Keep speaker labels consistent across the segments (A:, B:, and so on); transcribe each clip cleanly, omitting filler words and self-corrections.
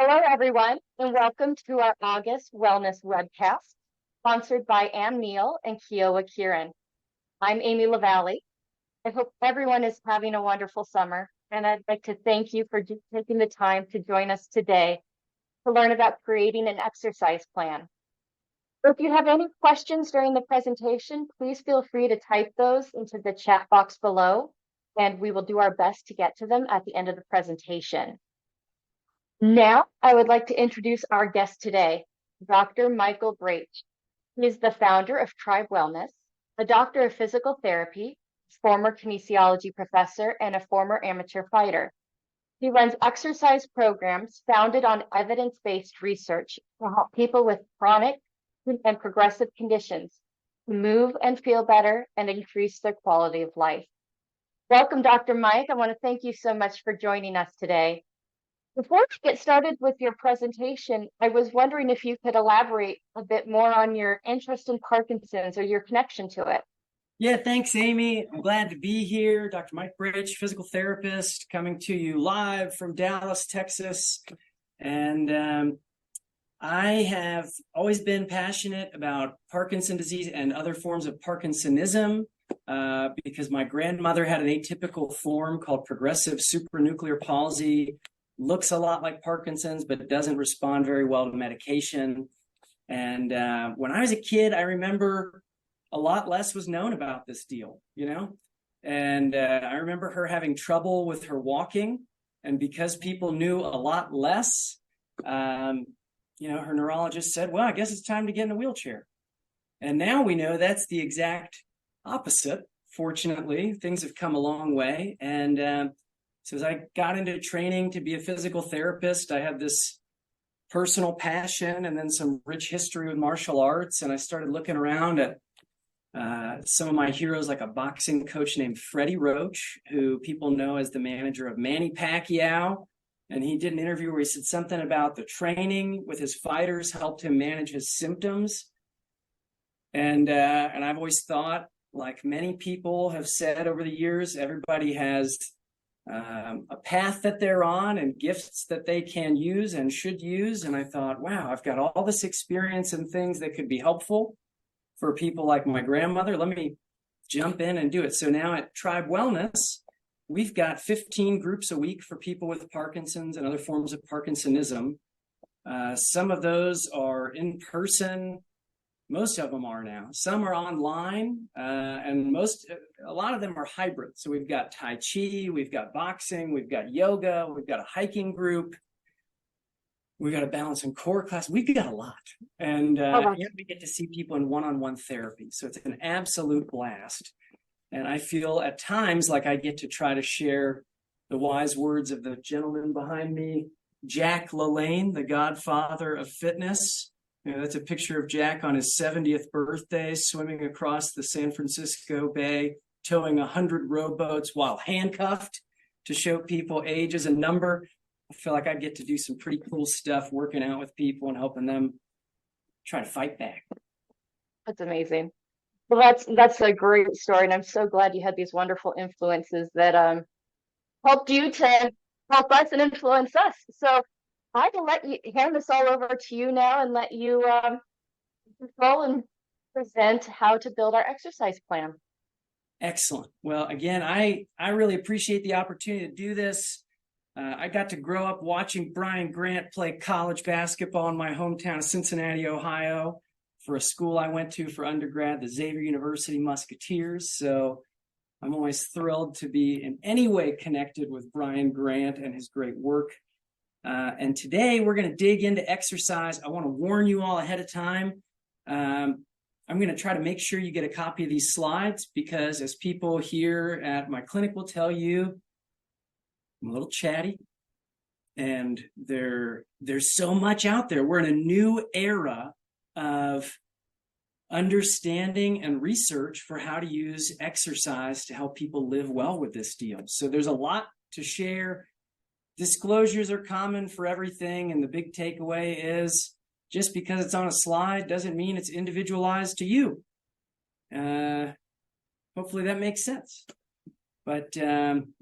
A: Hello, everyone, and welcome to our August Wellness webcast, sponsored by Ann Neal and Kiowa Kieran. I'm Amy LaValle. I hope everyone is having a wonderful summer, and I'd like to thank you for taking the time to join us today to learn about creating an exercise plan. So if you have any questions during the presentation, please feel free to type those into the chat box below, and we will do our best to get to them at the end of the presentation. Now, I would like to introduce our guest today, Dr. Michael Brate. He is the founder of Tribe Wellness, a doctor of physical therapy, former kinesiology professor, and a former amateur fighter. He runs exercise programs founded on evidence-based research to help people with chronic and progressive conditions to move and feel better and increase their quality of life. Welcome, Dr. Mike. I want to thank you so much for joining us today. Before we get started with your presentation, I was wondering if you could elaborate a bit more on your interest in Parkinson's or your connection to it.
B: Yeah, thanks, Amy. I'm glad to be here. Dr. Mike Bridge, physical therapist, coming to you live from Dallas, Texas. And I have always been passionate about Parkinson's disease and other forms of Parkinsonism because my grandmother had an atypical form called progressive supranuclear palsy. Looks a lot like Parkinson's, but doesn't respond very well to medication. And when I was a kid, I remember a lot less was known about this deal, And I remember her having trouble with her walking. And because people knew a lot less, her neurologist said, well, I guess it's time to get in a wheelchair. And now we know that's the exact opposite. Fortunately, things have come a long way. And so as I got into training to be a physical therapist, I had this personal passion and then some rich history with martial arts. And I started looking around at some of my heroes, like a boxing coach named Freddie Roach, who people know as the manager of Manny Pacquiao. And he did an interview where he said something about the training with his fighters helped him manage his symptoms. And I've always thought, like many people have said over the years, everybody has a path that they're on and gifts that they can use and should use. And I thought, wow, I've got all this experience and things that could be helpful for people like my grandmother. Let me jump in and do it. So now at Tribe Wellness, we've got 15 groups a week for people with Parkinson's and other forms of Parkinsonism. Some of those are in person. Most of them are now. Some are online, and a lot of them are hybrid. So we've got Tai Chi, we've got boxing, we've got yoga, we've got a hiking group, we've got a balance and core class. We've got a lot, and we get to see people in one-on-one therapy. So it's an absolute blast, and I feel at times like I get to try to share the wise words of the gentleman behind me, Jack LaLanne, the godfather of fitness. That's a picture of Jack on his 70th birthday, swimming across the San Francisco Bay, towing 100 rowboats while handcuffed to show people age as a number. I feel like I get to do some pretty cool stuff, working out with people and helping them try to fight back.
A: That's amazing. Well, that's a great story, and I'm so glad you had these wonderful influences that helped you to help us and influence us. So I can hand this all over to you now and let you control and present how to build our exercise plan.
B: Excellent. Well, again, I really appreciate the opportunity to do this. I got to grow up watching Brian Grant play college basketball in my hometown of Cincinnati, Ohio, for a school I went to for undergrad, the Xavier University Musketeers. So I'm always thrilled to be in any way connected with Brian Grant and his great work. And today we're going to dig into exercise. I want to warn you all ahead of time. I'm going to try to make sure you get a copy of these slides because as people here at my clinic will tell you, I'm a little chatty and there's so much out there. We're in a new era of understanding and research for how to use exercise to help people live well with this deal. So there's a lot to share. Disclosures are common for everything, and the big takeaway is just because it's on a slide doesn't mean it's individualized to you. Hopefully that makes sense. But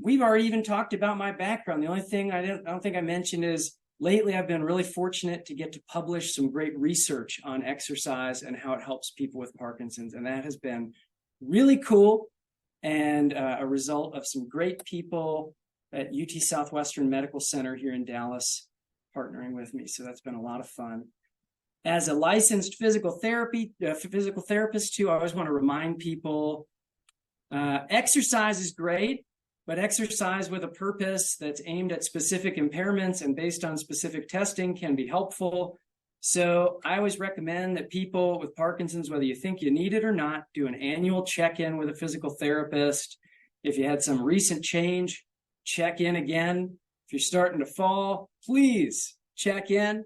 B: we've already even talked about my background. The only thing I don't think I mentioned is lately I've been really fortunate to get to publish some great research on exercise and how it helps people with Parkinson's. And that has been really cool, and a result of some great people at UT Southwestern Medical Center here in Dallas partnering with me. So that's been a lot of fun. As a licensed physical therapist too, I always want to remind people, exercise is great, but exercise with a purpose that's aimed at specific impairments and based on specific testing can be helpful. So I always recommend that people with Parkinson's, whether you think you need it or not, do an annual check-in with a physical therapist. If you had some recent change, check in again. If you're starting to fall, please check in.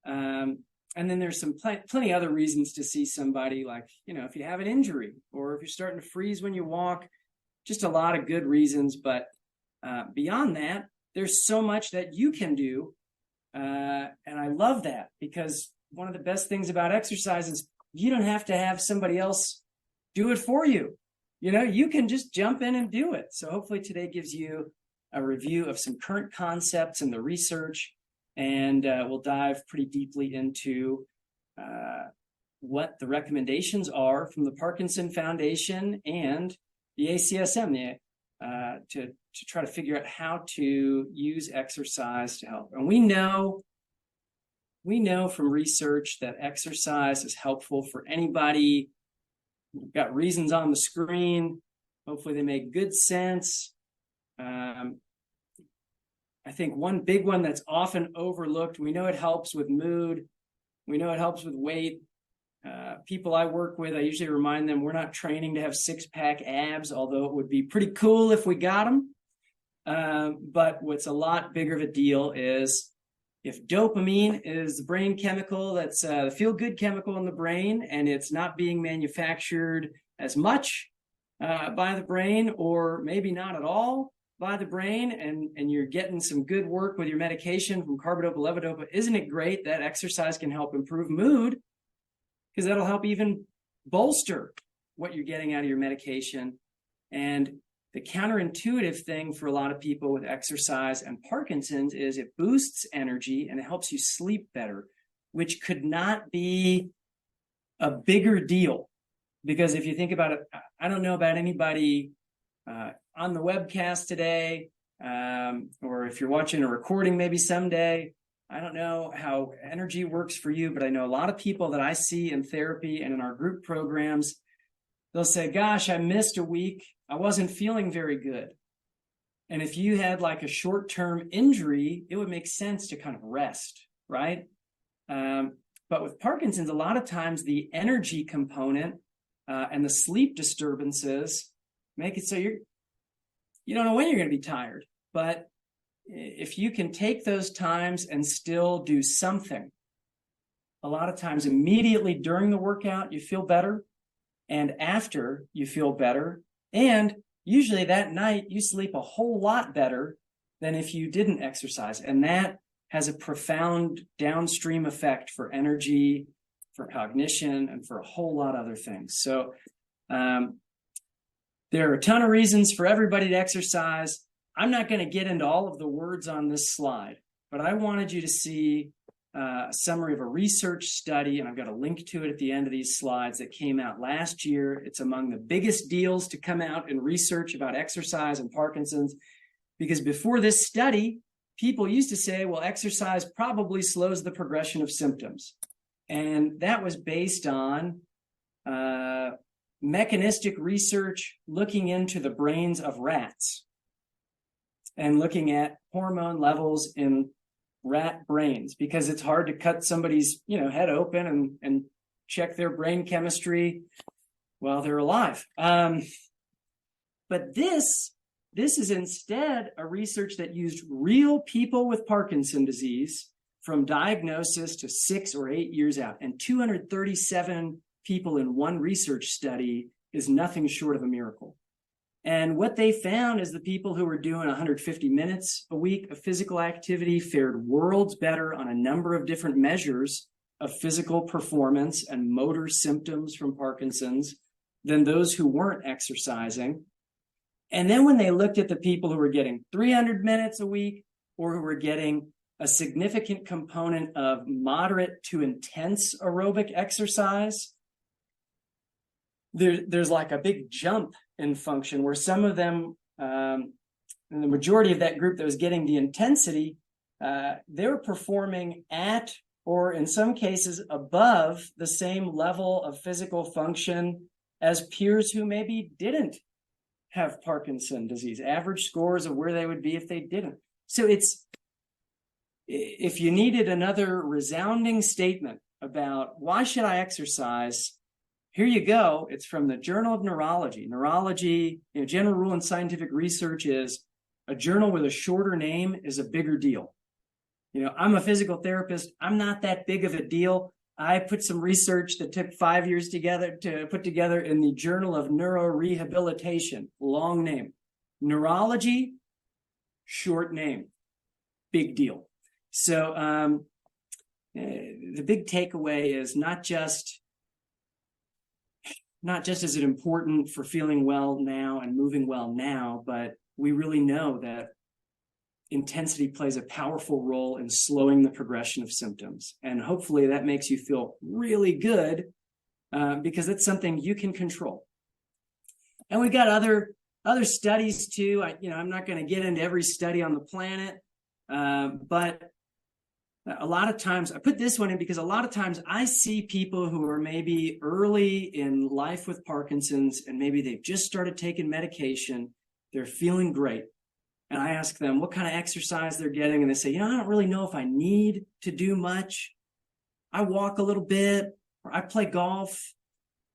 B: And then there's some plenty other reasons to see somebody, like, if you have an injury or if you're starting to freeze when you walk, just a lot of good reasons. But beyond that, there's so much that you can do. And I love that, because one of the best things about exercise is you don't have to have somebody else do it for you. You can just jump in and do it. So hopefully today gives you a review of some current concepts in the research, and we'll dive pretty deeply into what the recommendations are from the Parkinson Foundation and the ACSM to try to figure out how to use exercise to help. And we know from research that exercise is helpful for anybody. We've got reasons on the screen. Hopefully they make good sense. I think one big one that's often overlooked, we know it helps with mood. We know it helps with weight. People I work with, I usually remind them we're not training to have six-pack abs, although it would be pretty cool if we got them. But what's a lot bigger of a deal is if dopamine is the brain chemical, that's the feel-good chemical in the brain, and it's not being manufactured as much by the brain, or maybe not at all by the brain, and you're getting some good work with your medication from carbidopa, levodopa, isn't it great that exercise can help improve mood? Because that'll help even bolster what you're getting out of your medication. And the counterintuitive thing for a lot of people with exercise and Parkinson's is it boosts energy and it helps you sleep better, which could not be a bigger deal. Because if you think about it, I don't know about anybody on the webcast today, or if you're watching a recording maybe someday, I don't know how energy works for you, but I know a lot of people that I see in therapy and in our group programs, they'll say, gosh, I missed a week. I wasn't feeling very good. And if you had like a short-term injury, it would make sense to kind of rest, right? But with Parkinson's, a lot of times the energy component and the sleep disturbances make it so you don't know when you're going to be tired. But if you can take those times and still do something, a lot of times immediately during the workout, you feel better. And after, you feel better. And usually that night, you sleep a whole lot better than if you didn't exercise. And that has a profound downstream effect for energy, for cognition, and for a whole lot of other things. So there are a ton of reasons for everybody to exercise. I'm not going to get into all of the words on this slide, but I wanted you to see a summary of a research study, and I've got a link to it at the end of these slides, that came out last year. It's among the biggest deals to come out in research about exercise and Parkinson's, because before this study, people used to say, well, exercise probably slows the progression of symptoms. And that was based on mechanistic research looking into the brains of rats and looking at hormone levels in rat brains, because it's hard to cut somebody's head open and check their brain chemistry while they're alive. But this is instead a research that used real people with Parkinson's disease from diagnosis to 6 or 8 years out. And 237 people in one research study is nothing short of a miracle. And what they found is the people who were doing 150 minutes a week of physical activity fared worlds better on a number of different measures of physical performance and motor symptoms from Parkinson's than those who weren't exercising. And then when they looked at the people who were getting 300 minutes a week or who were getting a significant component of moderate to intense aerobic exercise, there's like a big jump in function where some of them, and the majority of that group that was getting the intensity, they were performing at, or in some cases above, the same level of physical function as peers who maybe didn't have Parkinson's disease, average scores of where they would be if they didn't. So if you needed another resounding statement about why should I exercise, here you go. It's from the Journal of Neurology. Neurology, general rule in scientific research is a journal with a shorter name is a bigger deal. I'm a physical therapist. I'm not that big of a deal. I put some research that took 5 years to put together in the Journal of Neurorehabilitation, long name. Neurology, short name, big deal. So the big takeaway is not just is it important for feeling well now and moving well now, but we really know that intensity plays a powerful role in slowing the progression of symptoms. And hopefully that makes you feel really good because it's something you can control. And we've got other studies too. I'm not going to get into every study on the planet, but a lot of times, I put this one in because a lot of times I see people who are maybe early in life with Parkinson's and maybe they've just started taking medication. They're feeling great. And I ask them what kind of exercise they're getting. And they say, I don't really know if I need to do much. I walk a little bit, or I play golf.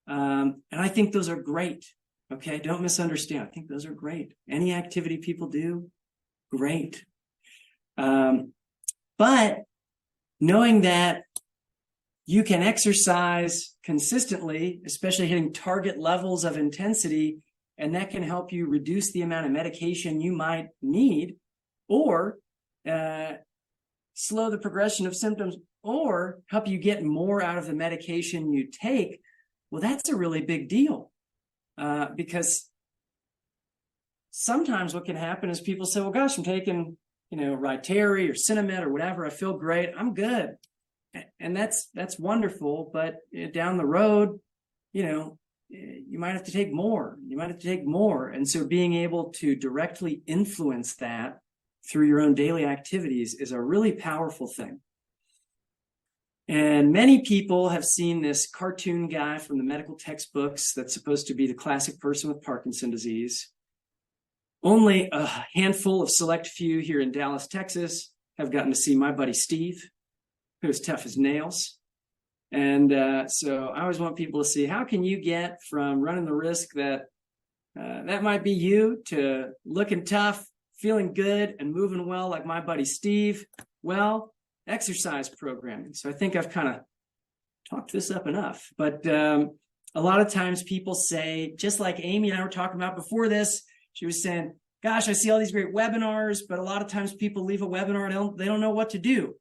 B: And I think those are great. Okay, don't misunderstand. I think those are great. Any activity people do, great. But knowing that you can exercise consistently, especially hitting target levels of intensity, and that can help you reduce the amount of medication you might need, or slow the progression of symptoms, or help you get more out of the medication you take, well, that's a really big deal. Because sometimes what can happen is people say, well, gosh, I'm taking Rytary or Cinemet or whatever. I feel great. I'm good. And that's wonderful. But down the road, you might have to take more. You might have to take more. And so being able to directly influence that through your own daily activities is a really powerful thing. And many people have seen this cartoon guy from the medical textbooks that's supposed to be the classic person with Parkinson's disease. Only a handful of select few here in Dallas, Texas, have gotten to see my buddy Steve, who's tough as nails. And so I always want people to see, how can you get from running the risk that that might be you to looking tough, feeling good, and moving well like my buddy Steve? Well, exercise programming. So I think I've kind of talked this up enough. But a lot of times people say, just like Amy and I were talking about before this, she was saying, gosh, I see all these great webinars, but a lot of times people leave a webinar and they don't know what to do.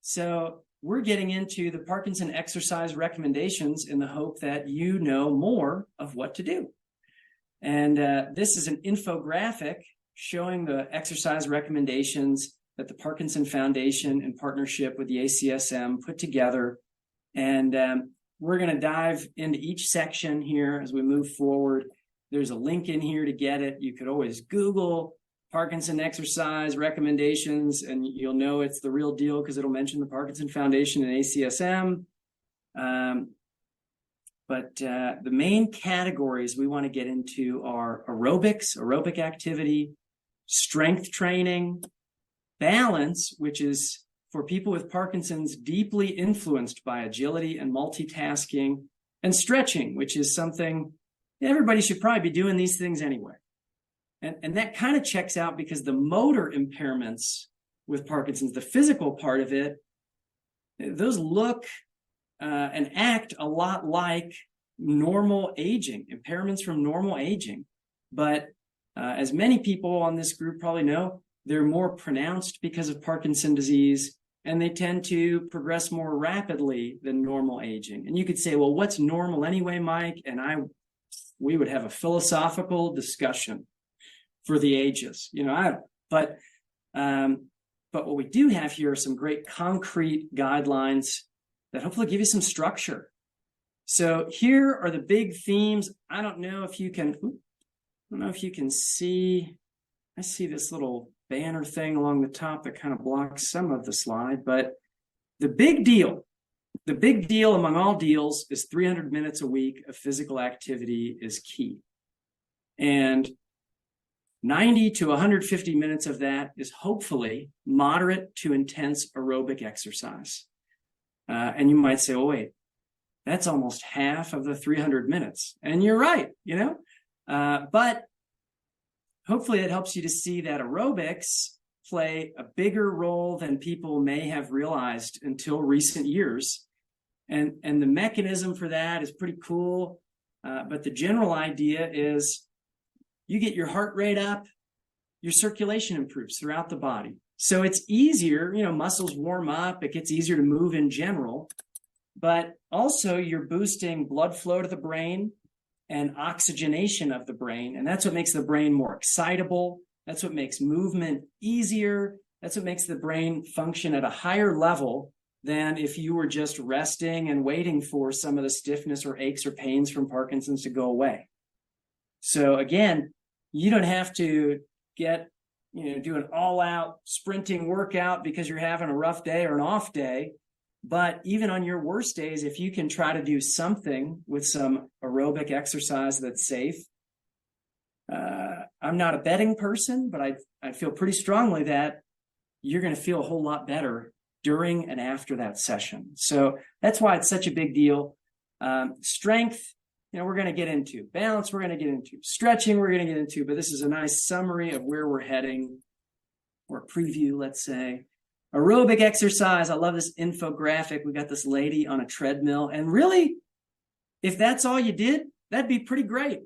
B: So we're getting into the Parkinson exercise recommendations in the hope that you know more of what to do. And this is an infographic showing the exercise recommendations that the Parkinson Foundation in partnership with the ACSM put together. And we're going to dive into each section here as we move forward. There's a link in here to get it. You could always Google Parkinson exercise recommendations, and you'll know it's the real deal because it'll mention the Parkinson Foundation and ACSM. But the main categories we want to get into are aerobic activity, strength training, balance, which is for people with Parkinson's deeply influenced by agility and multitasking, and stretching, which is something everybody should probably be doing these things anyway. And that kind of checks out because the motor impairments with Parkinson's, the physical part of it, those look and act a lot like normal aging, impairments from normal aging. But as many people on this group probably know, they're more pronounced because of Parkinson's disease, and they tend to progress more rapidly than normal aging. And you could say, well, what's normal anyway, Mike? And we would have a philosophical discussion for the ages, but But what we do have here are some great concrete guidelines that hopefully give you some structure. So here are the big themes. I don't know if you can see. I see this little banner thing along the top that kind of blocks some of the slide, but the big deal among all deals is 300 minutes a week of physical activity is key. And 90 to 150 minutes of that is hopefully moderate to intense aerobic exercise. And you might say, oh, wait, that's almost half of the 300 minutes. And you're right, but hopefully it helps you to see that aerobics play a bigger role than people may have realized until recent years. And the mechanism for that is pretty cool. But the general idea is you get your heart rate up, your circulation improves throughout the body. So it's easier, muscles warm up, it gets easier to move in general, but also you're boosting blood flow to the brain and oxygenation of the brain. And that's what makes the brain more excitable. That's what makes movement easier. That's what makes the brain function at a higher level than if you were just resting and waiting for some of the stiffness or aches or pains from Parkinson's to go away. So again, you don't have to do an all-out sprinting workout because you're having a rough day or an off day. But even on your worst days, if you can try to do something with some aerobic exercise that's safe, I'm not a betting person, but I feel pretty strongly that you're going to feel a whole lot better during and after that session. So that's why it's such a big deal. Strength, we're going to get into. Balance, we're going to get into. Stretching, we're going to get into. But this is a nice summary of where we're heading, or a preview, let's say. Aerobic exercise. I love this infographic. We got this lady on a treadmill. And really, if that's all you did, that'd be pretty great.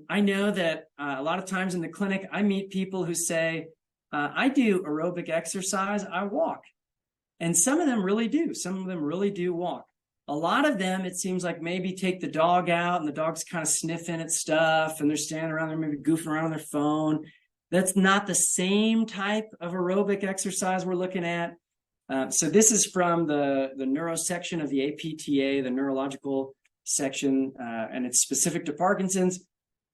B: I know that a lot of times in the clinic, I meet people who say, I do aerobic exercise, I walk. And some of them really do. Some of them really do walk. A lot of them, it seems like maybe take the dog out and the dog's kind of sniffing at stuff and they're standing around there, maybe goofing around on their phone. That's not the same type of aerobic exercise we're looking at. So this is from the neuro section of the APTA, the neurological section, and it's specific to Parkinson's.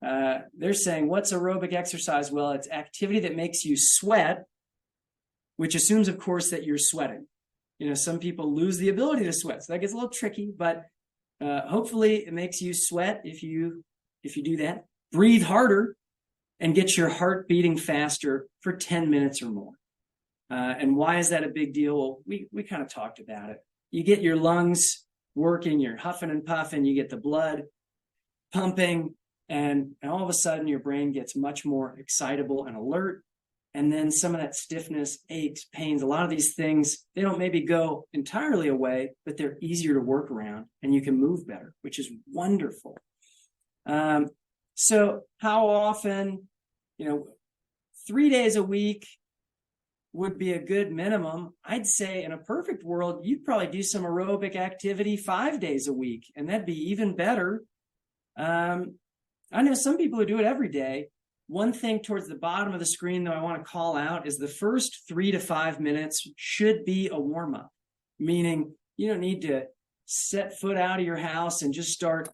B: They're saying, what's aerobic exercise? Well, it's activity that makes you sweat, which assumes, of course, that you're sweating. Some people lose the ability to sweat, so that gets a little tricky, but hopefully it makes you sweat if you do that. Breathe harder and get your heart beating faster for 10 minutes or more. And why is that a big deal? Well, we kind of talked about it. You get your lungs working, you're huffing and puffing, you get the blood pumping, and all of a sudden your brain gets much more excitable and alert. And then some of that stiffness, aches, pains, a lot of these things, they don't maybe go entirely away, but they're easier to work around and you can move better, which is wonderful. So how often, 3 days a week would be a good minimum. I'd say in a perfect world, you'd probably do some aerobic activity 5 days a week, and that'd be even better. I know some people who do it every day. One thing towards the bottom of the screen, though, I want to call out is the first 3 to 5 minutes should be a warm-up, meaning you don't need to set foot out of your house and just start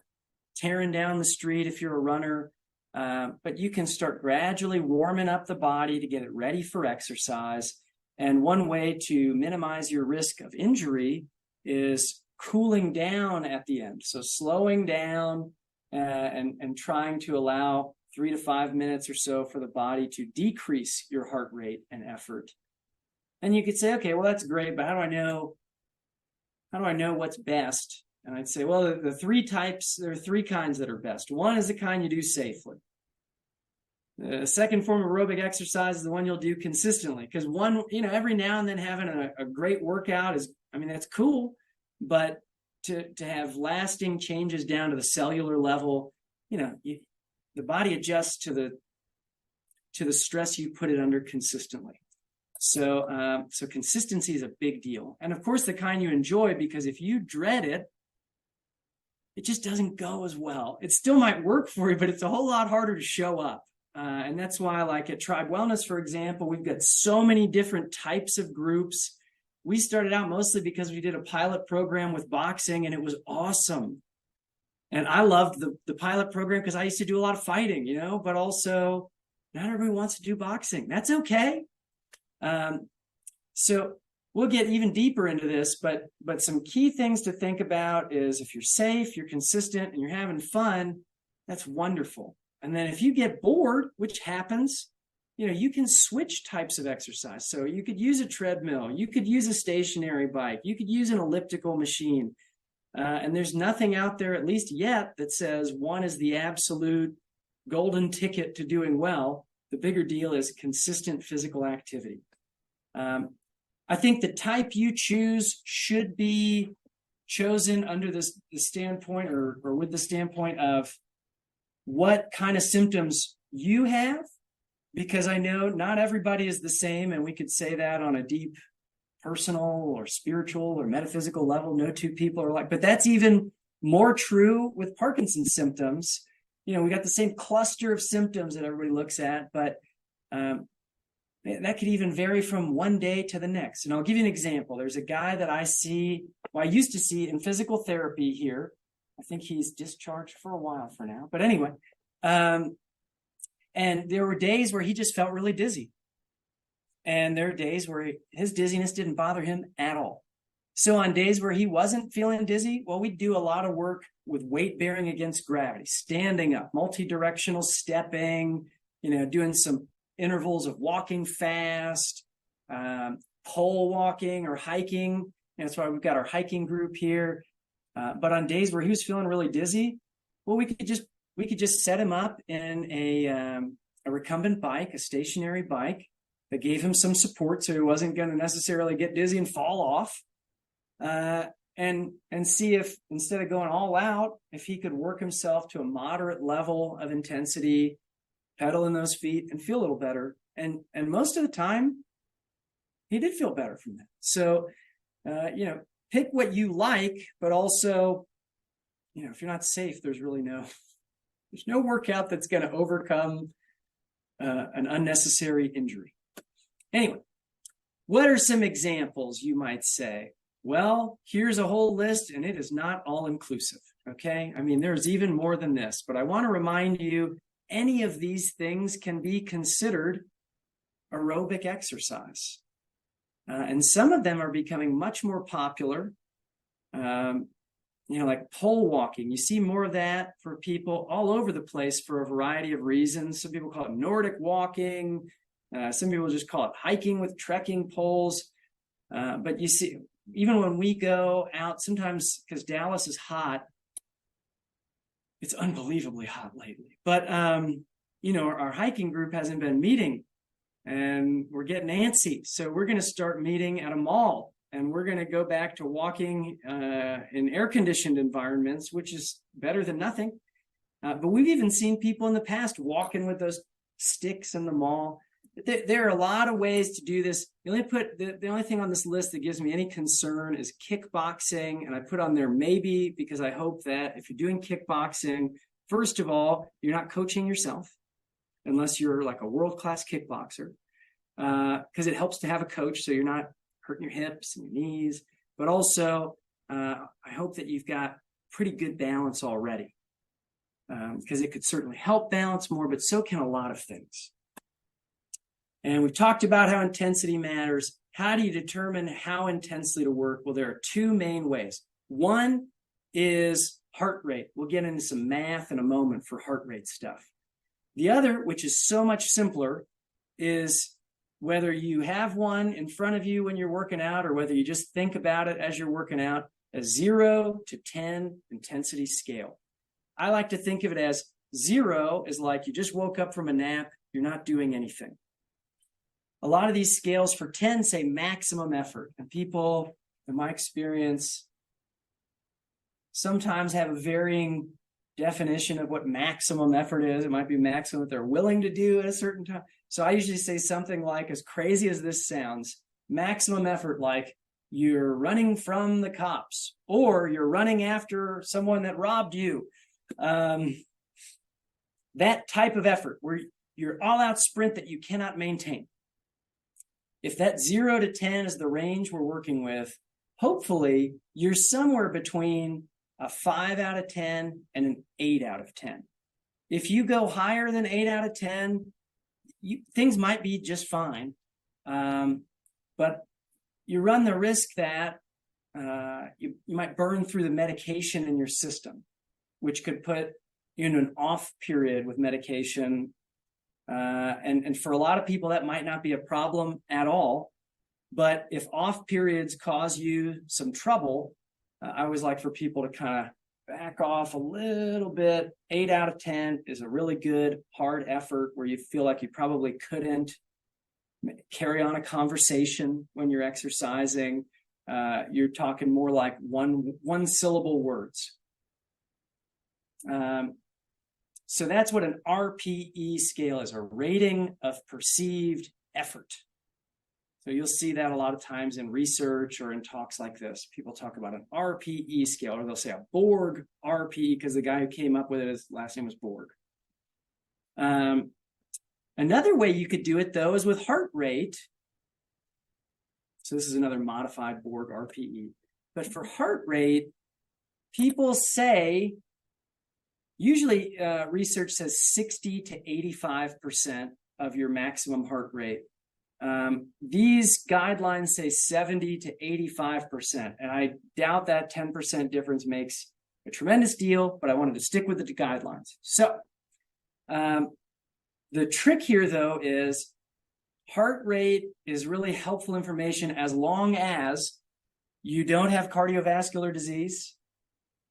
B: tearing down the street if you're a runner, but you can start gradually warming up the body to get it ready for exercise. And one way to minimize your risk of injury is cooling down at the end. So slowing down and trying to allow 3 to 5 minutes or so for the body to decrease your heart rate and effort. And you could say, okay, well, that's great, but how do I know what's best? And I'd say, well, there are 3 kinds that are best. One is the kind you do safely. The second form of aerobic exercise is the one you'll do consistently, because one, every now and then having a great workout that's cool, but to have lasting changes down to the cellular level, the body adjusts to the stress you put it under consistently. So consistency is a big deal. And of course, the kind you enjoy, because if you dread it, it just doesn't go as well. It still might work for you, but it's a whole lot harder to show up. And that's why, like at Tribe Wellness, for example, we've got so many different types of groups. We started out mostly because we did a pilot program with boxing, and it was awesome. And I loved the pilot program because I used to do a lot of fighting, but also not everybody wants to do boxing. That's okay. So we'll get even deeper into this, but some key things to think about is if you're safe, you're consistent, and you're having fun, that's wonderful. And then if you get bored, which happens, you can switch types of exercise. So you could use a treadmill, you could use a stationary bike, you could use an elliptical machine. And there's nothing out there, at least yet, that says one is the absolute golden ticket to doing well. The bigger deal is consistent physical activity. I think the type you choose should be chosen under the standpoint or with the standpoint of what kind of symptoms you have, because I know not everybody is the same, and we could say that on a deep personal or spiritual or metaphysical level. No two people are alike, but that's even more true with Parkinson's symptoms. We got the same cluster of symptoms that everybody looks at, but that could even vary from one day to the next. And I'll give you an example. There's a guy that I used to see in physical therapy here. I think he's discharged for a while for now, but anyway, and there were days where he just felt really dizzy. And there are days where his dizziness didn't bother him at all. So on days where he wasn't feeling dizzy, well, we do a lot of work with weight bearing against gravity, standing up, multi-directional stepping, doing some intervals of walking fast, pole walking or hiking. That's why we've got our hiking group here. But on days where he was feeling really dizzy, well, we could just set him up in a recumbent bike, a stationary bike that gave him some support so he wasn't going to necessarily get dizzy and fall off, and see if, instead of going all out, if he could work himself to a moderate level of intensity, pedal in those feet and feel a little better. And most of the time, he did feel better from that. So, pick what you like, but also, if you're not safe, there's no workout that's going to overcome an unnecessary injury. Anyway, what are some examples, you might say? Well, here's a whole list, and it is not all inclusive, okay? I mean, there's even more than this, but I want to remind you, any of these things can be considered aerobic exercise. And some of them are becoming much more popular, like pole walking. You see more of that for people all over the place for a variety of reasons. Some people call it Nordic walking. Some people just call it hiking with trekking poles. But you see, even when we go out, sometimes because Dallas is hot, it's unbelievably hot lately. But, our hiking group hasn't been meeting, and we're getting antsy. So we're going to start meeting at a mall, and we're going to go back to walking in air-conditioned environments, which is better than nothing. But we've even seen people in the past walking with those sticks in the mall. There are a lot of ways to do this. The only thing on this list that gives me any concern is kickboxing, and I put on there maybe because I hope that if you're doing kickboxing, first of all, you're not coaching yourself unless you're like a world-class kickboxer, because it helps to have a coach so you're not hurting your hips and your knees. But also, I hope that you've got pretty good balance already, because it could certainly help balance more, but so can a lot of things. And we've talked about how intensity matters. How do you determine how intensely to work? Well, there are two main ways. One is heart rate. We'll get into some math in a moment for heart rate stuff. The other, which is so much simpler, is whether you have one in front of you when you're working out or whether you just think about it as you're working out, a 0 to 10 intensity scale. I like to think of it as 0 is like you just woke up from a nap, you're not doing anything. A lot of these scales for 10 say maximum effort, and people, in my experience, sometimes have a varying definition of what maximum effort is. It might be maximum that they're willing to do at a certain time. So I usually say something like, as crazy as this sounds, maximum effort, like you're running from the cops or you're running after someone that robbed you. That type of effort where your all-out sprint that you cannot maintain. If that 0 to 10 is the range we're working with, hopefully you're somewhere between a 5 out of 10 and an 8 out of 10. If you go higher than 8 out of 10, things might be just fine. But you run the risk that you might burn through the medication in your system, which could put you in an off period with medication. And for a lot of people, that might not be a problem at all. But if off periods cause you some trouble, I always like for people to kind of back off a little bit. 8 out of 10 is a really good hard effort where you feel like you probably couldn't carry on a conversation when you're exercising. You're talking more like one syllable words. So that's what an RPE scale is, a rating of perceived effort. So you'll see that a lot of times in research or in talks like this. People talk about an RPE scale, or they'll say a Borg RPE because the guy who came up with it, his last name was Borg. Another way you could do it, though, is with heart rate. So this is another modified Borg RPE. But for heart rate, people say, usually research says 60 to 85% of your maximum heart rate. These guidelines say 70 to 85%, and I doubt that 10% difference makes a tremendous deal, but I wanted to stick with the guidelines. So the trick here, though, is heart rate is really helpful information as long as you don't have cardiovascular disease,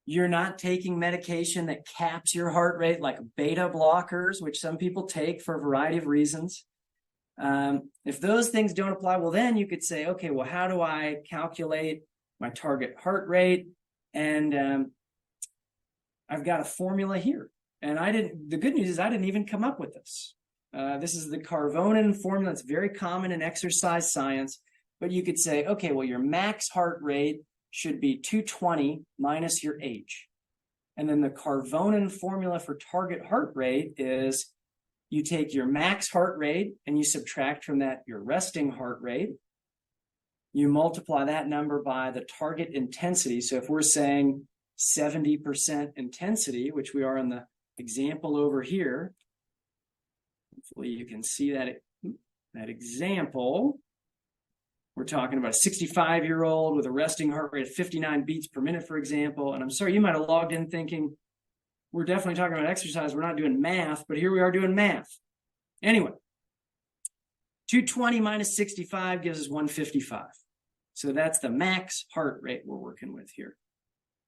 B: you're not taking medication that caps your heart rate like beta blockers, which some people take for a variety of reasons. If those things don't apply, well, then you could say, okay, well, how do I calculate my target heart rate? And I've got a formula here. And the good news is I didn't even come up with this. This is the Carvonen formula. It's very common in exercise science, but you could say, okay, well, your max heart rate should be 220 minus your age. And then the Carvonen formula for target heart rate is you take your max heart rate and you subtract from that your resting heart rate. You multiply that number by the target intensity. So if we're saying 70% intensity, which we are in the example over here, hopefully you can see that example. We're talking about a 65-year-old with a resting heart rate of 59 beats per minute, for example. And I'm sorry, you might have logged in thinking, we're definitely talking about exercise. We're not doing math, but here we are doing math. Anyway, 220 minus 65 gives us 155. So that's the max heart rate we're working with here.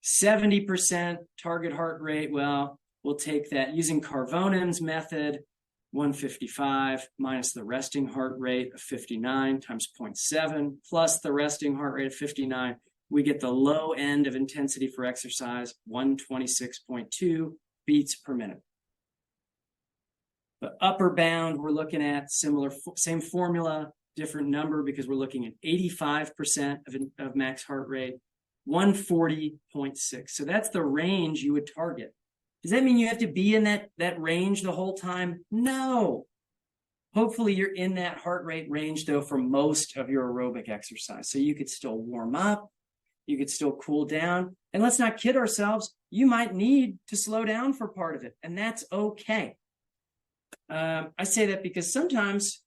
B: 70% target heart rate, well, we'll take that using Carvonen's method, 155 minus the resting heart rate of 59 times 0.7 plus the resting heart rate of 59. We get the low end of intensity for exercise, 126.2 beats per minute. The upper bound, we're looking at same formula, different number because we're looking at 85% of max heart rate, 140.6. So that's the range you would target. Does that mean you have to be in that range the whole time? No. Hopefully you're in that heart rate range, though, for most of your aerobic exercise. So you could still warm up. You could still cool down. And let's not kid ourselves. You might need to slow down for part of it, and that's okay. I say that because sometimes,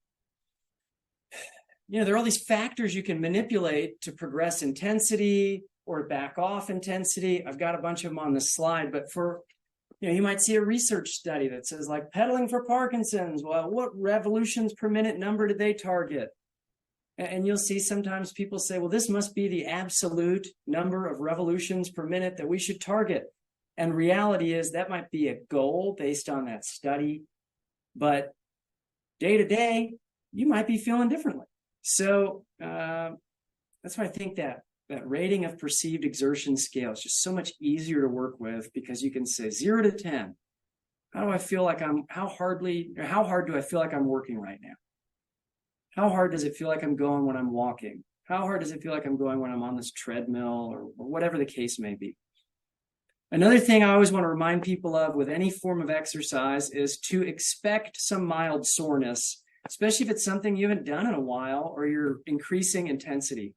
B: there are all these factors you can manipulate to progress intensity or back off intensity. I've got a bunch of them on this slide, but you might see a research study that says like pedaling for Parkinson's. Well, what revolutions per minute number did they target? And you'll see sometimes people say, well, this must be the absolute number of revolutions per minute that we should target. And reality is that might be a goal based on that study. But day to day, you might be feeling differently. So that's why I think that rating of perceived exertion scale is just so much easier to work with because you can say 0 to 10. How hard do I feel like I'm working right now? How hard does it feel like I'm going when I'm walking? How hard does it feel like I'm going when I'm on this treadmill or whatever the case may be? Another thing I always want to remind people of with any form of exercise is to expect some mild soreness, especially if it's something you haven't done in a while or you're increasing intensity.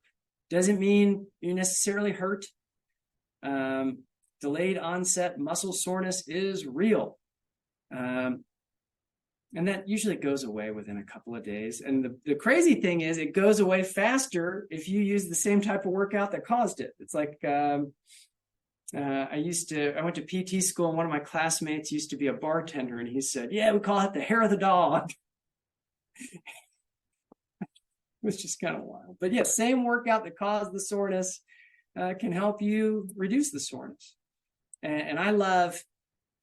B: Doesn't mean you necessarily hurt. Delayed onset muscle soreness is real. And that usually goes away within a couple of days. And the crazy thing is it goes away faster if you use the same type of workout that caused it. It's like I went to PT school, and one of my classmates used to be a bartender, and he said, yeah, we call it the hair of the dog. It was just kind of wild. But yeah, same workout that caused the soreness can help you reduce the soreness. And I love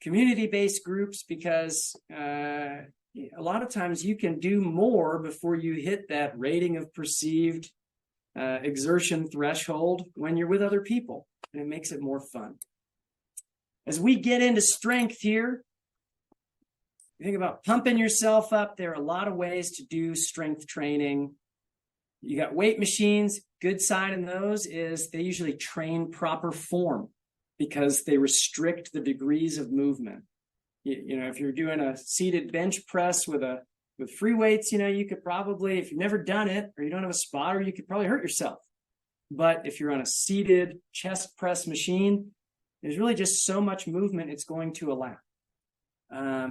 B: community-based groups because a lot of times you can do more before you hit that rating of perceived exertion threshold when you're with other people, and it makes it more fun. As we get into strength here, you think about pumping yourself up. There are a lot of ways to do strength training. You got weight machines. Good side in those is they usually train proper form because they restrict the degrees of movement. You know, if you're doing a seated bench press with free weights, you know, you could probably, if you've never done it or you don't have a spotter, you could probably hurt yourself. But if you're on a seated chest press machine, there's really just so much movement it's going to allow.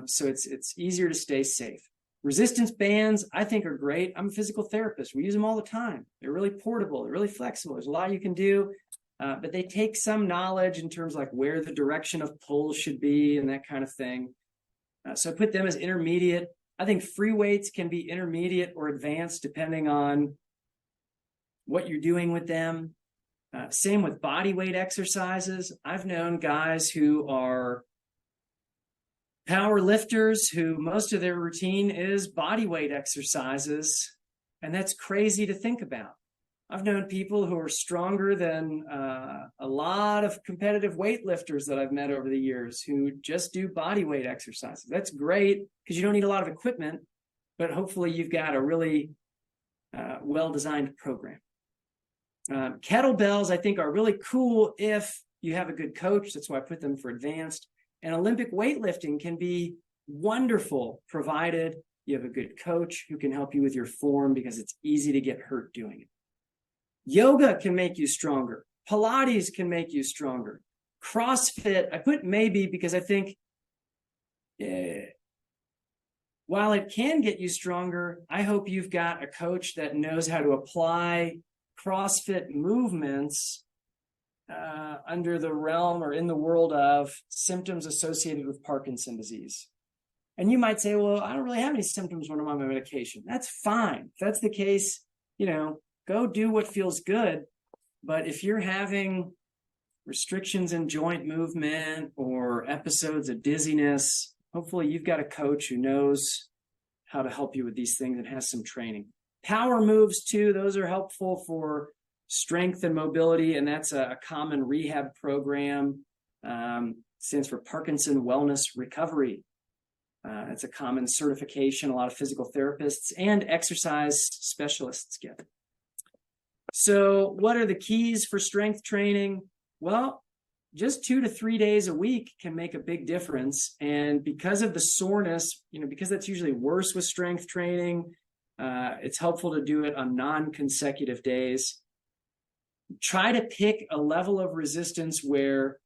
B: So it's easier to stay safe. Resistance bands, I think, are great. I'm a physical therapist. We use them all the time. They're really portable. They're really flexible. There's a lot you can do, but they take some knowledge in terms of like where the direction of pull should be and that kind of thing. So I put them as intermediate. I think free weights can be intermediate or advanced depending on what you're doing with them. Same with body weight exercises. I've known guys who are power lifters who most of their routine is body weight exercises, and that's crazy to think about. I've known people who are stronger than a lot of competitive weightlifters that I've met over the years who just do body weight exercises. That's great because you don't need a lot of equipment, but hopefully you've got a really well-designed program. Kettlebells, I think, are really cool if you have a good coach. That's why I put them for advanced. And Olympic weightlifting can be wonderful provided you have a good coach who can help you with your form because it's easy to get hurt doing it. Yoga can make you stronger. Pilates can make you stronger. CrossFit, I put maybe because I think while it can get you stronger, I hope you've got a coach that knows how to apply CrossFit movements under the realm or in the world of symptoms associated with Parkinson disease. And you might say, well, I don't really have any symptoms when I'm on my medication. That's fine. If that's the case, you know, go do what feels good. But if you're having restrictions in joint movement or episodes of dizziness, hopefully you've got a coach who knows how to help you with these things and has some training. Power moves too, those are helpful for strength and mobility, and that's a common rehab program. Stands for Parkinson Wellness Recovery. It's a common certification a lot of physical therapists and exercise specialists get. So what are the keys for strength training? Well, just 2 to 3 days a week can make a big difference. And because of the soreness, you know, because that's usually worse with strength training, it's helpful to do it on non-consecutive days. Try to pick a level of resistance where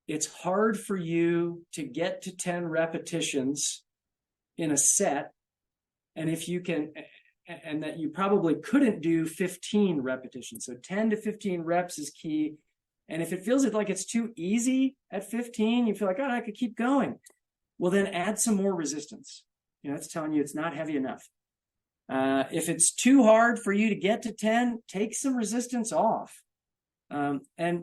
B: it's hard for you to get to 10 repetitions in a set. And if you can, and that you probably couldn't do 15 repetitions. So 10 to 15 reps is key. And if it feels like it's too easy at 15, you feel like, oh, I could keep going. Well, then add some more resistance. You know, it's telling you it's not heavy enough. If it's too hard for you to get to 10, take some resistance off. And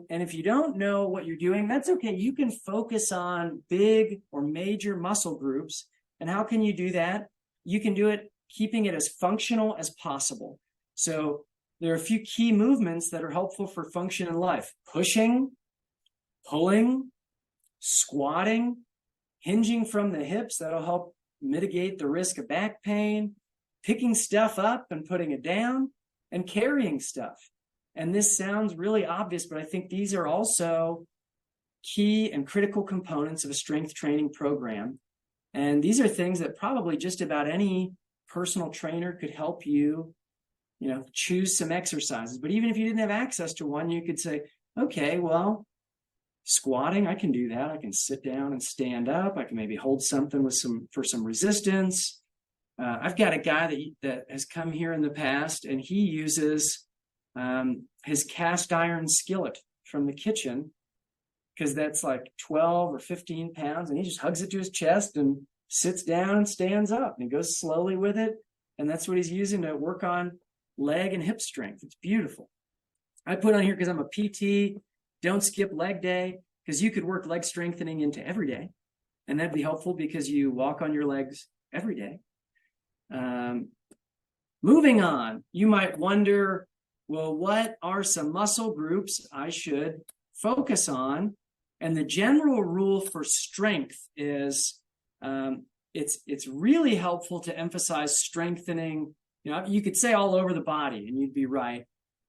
B: if you don't know what you're doing, that's okay. You can focus on big or major muscle groups. And how can you do that? You can do it keeping it as functional as possible. So there are a few key movements that are helpful for function in life. Pushing, pulling, squatting, hinging from the hips. That'll help mitigate the risk of back pain, picking stuff up and putting it down, and carrying stuff. And this sounds really obvious, but I think these are also key and critical components of a strength training program. And these are things that probably just about any personal trainer could help you, choose some exercises. But even if you didn't have access to one, you could say, okay, well, squatting, I can do that. I can sit down and stand up. I can maybe hold something for some resistance. I've got a guy that has come here in the past, and he uses his cast iron skillet from the kitchen, because that's like 12 or 15 pounds, and he just hugs it to his chest and sits down and stands up, and he goes slowly with it. And that's what he's using to work on leg and hip strength. It's beautiful. I put on here because I'm a PT, don't skip leg day, because you could work leg strengthening into every day. And that'd be helpful because you walk on your legs every day. Moving on, you might wonder, well, what are some muscle groups I should focus on? And the general rule for strength is it's really helpful to emphasize strengthening. You could say all over the body, and you'd be right.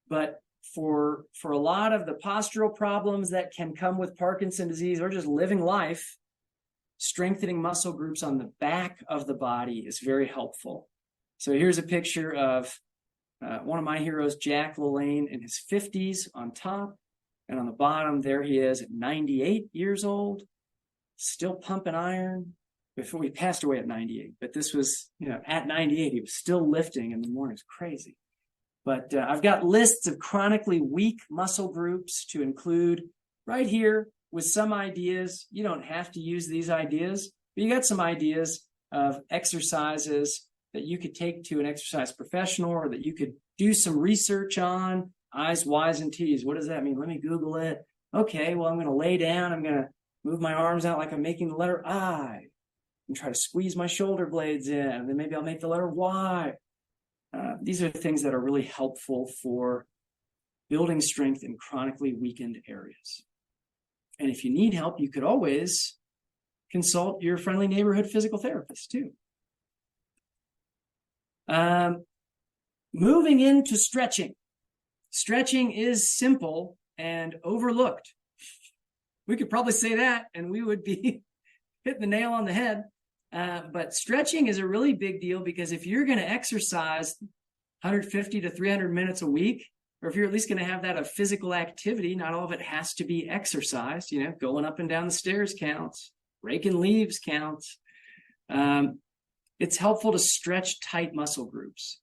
B: But for a lot of the postural problems that can come with Parkinson's disease or just living life, strengthening muscle groups on the back of the body is very helpful. So here's a picture of one of my heroes, Jack LaLanne, in his 50s on top. And on the bottom, there he is at 98 years old, still pumping iron. Before he passed away at 98, but this was, at 98, he was still lifting in the morning. It's crazy. But I've got lists of chronically weak muscle groups to include right here with some ideas. You don't have to use these ideas, but you got some ideas of exercises that you could take to an exercise professional, or that you could do some research on. I's, Y's, and T's. What does that mean? Let me Google it. Okay, well, I'm going to lay down. I'm going to move my arms out like I'm making the letter I, and try to squeeze my shoulder blades in. And then maybe I'll make the letter Y. These are things that are really helpful for building strength in chronically weakened areas. And if you need help, you could always consult your friendly neighborhood physical therapist too. Moving into stretching. Stretching is simple and overlooked. We could probably say that, and we would be hitting the nail on the head. But stretching is a really big deal, because if you're going to exercise 150 to 300 minutes a week, or if you're at least going to have that a physical activity, not all of it has to be exercised. Going up and down the stairs counts, raking leaves counts. It's helpful to stretch tight muscle groups.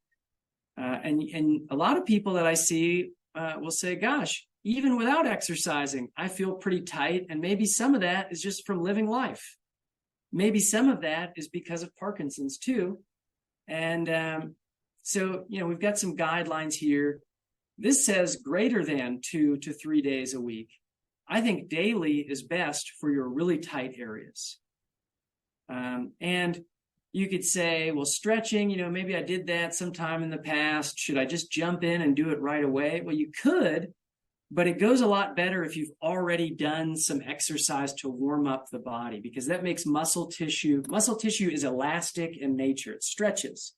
B: And a lot of people that I see will say, gosh, even without exercising, I feel pretty tight. And maybe some of that is just from living life. Maybe some of that is because of Parkinson's too. And so, we've got some guidelines here. This says greater than 2 to 3 days a week. I think daily is best for your really tight areas. And you could say, well, stretching, maybe I did that sometime in the past. Should I just jump in and do it right away? Well, you could, but it goes a lot better if you've already done some exercise to warm up the body, because that makes muscle tissue is elastic in nature. It stretches,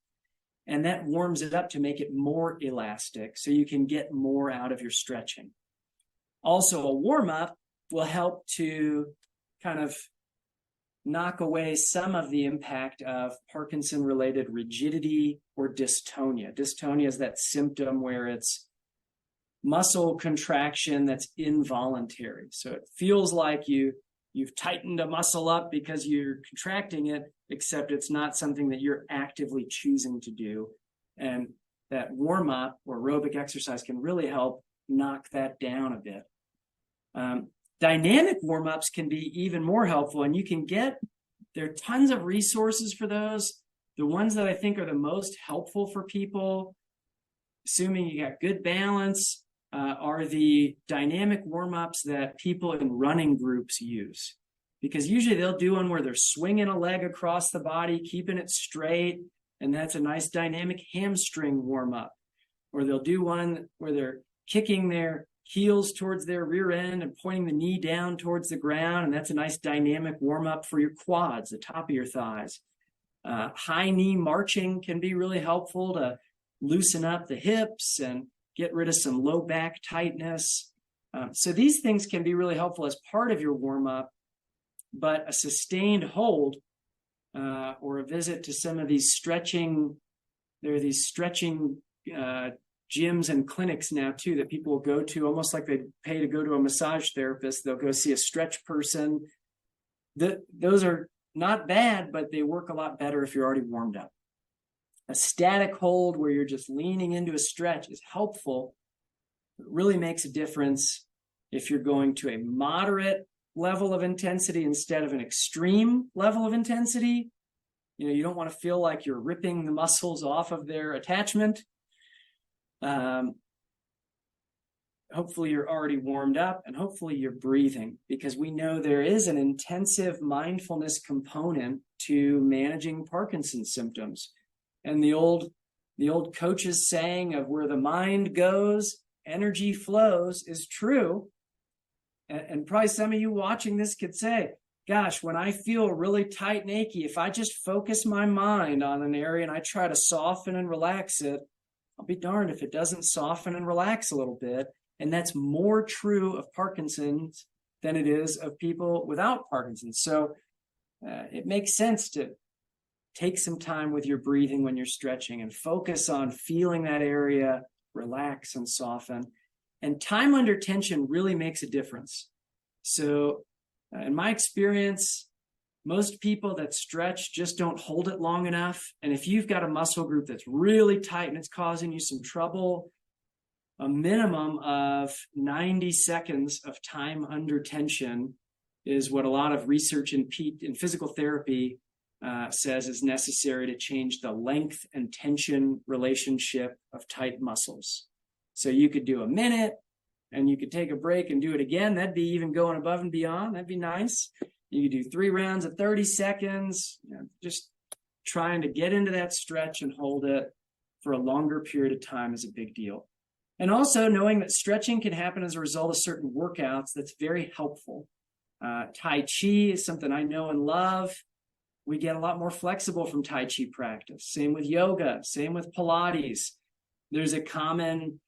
B: and that warms it up to make it more elastic, so you can get more out of your stretching. Also, a warm up will help to kind of knock away some of the impact of Parkinson-related rigidity or dystonia. Dystonia is that symptom where it's muscle contraction that's involuntary. So it feels like you've tightened a muscle up because you're contracting it, except it's not something that you're actively choosing to do. And that warm-up or aerobic exercise can really help knock that down a bit. Dynamic warm-ups can be even more helpful, and there are tons of resources for those. The ones that I think are the most helpful for people, assuming you got good balance, are the dynamic warm-ups that people in running groups use. Because usually they'll do one where they're swinging a leg across the body, keeping it straight, and that's a nice dynamic hamstring warm-up. Or they'll do one where they're kicking their heels towards their rear end and pointing the knee down towards the ground, and that's a nice dynamic warm-up for your quads, the top of your thighs. High knee marching can be really helpful to loosen up the hips and get rid of some low back tightness. So these things can be really helpful as part of your warm-up, but a sustained hold or a visit to some of these there are these stretching gyms and clinics now too that people will go to, almost like they pay to go to a massage therapist. They'll go see a stretch person. Those are not bad, but they work a lot better if you're already warmed up. A static hold where you're just leaning into a stretch is helpful. It really makes a difference if you're going to a moderate level of intensity instead of an extreme level of intensity. You don't want to feel like you're ripping the muscles off of their attachment. Hopefully you're already warmed up, and hopefully you're breathing, because we know there is an intensive mindfulness component to managing Parkinson's symptoms. And the old coach's saying of where the mind goes, energy flows is true. And probably some of you watching this could say, gosh, when I feel really tight and achy, if I just focus my mind on an area and I try to soften and relax it, I'll be darned if it doesn't soften and relax a little bit. And that's more true of Parkinson's than it is of people without Parkinson's. So it makes sense to take some time with your breathing when you're stretching and focus on feeling that area, relax and soften. And time under tension really makes a difference. So in my experience, most people that stretch just don't hold it long enough. And if you've got a muscle group that's really tight and it's causing you some trouble, a minimum of 90 seconds of time under tension is what a lot of research in physical therapy says is necessary to change the length and tension relationship of tight muscles. So you could do a minute and you could take a break and do it again. That'd be even going above and beyond. That'd be nice. You could do 3 rounds of 30 seconds, just trying to get into that stretch and hold it for a longer period of time is a big deal. And also knowing that stretching can happen as a result of certain workouts, that's very helpful. Tai Chi is something I know and love. We get a lot more flexible from Tai Chi practice. Same with yoga, same with Pilates. There's a common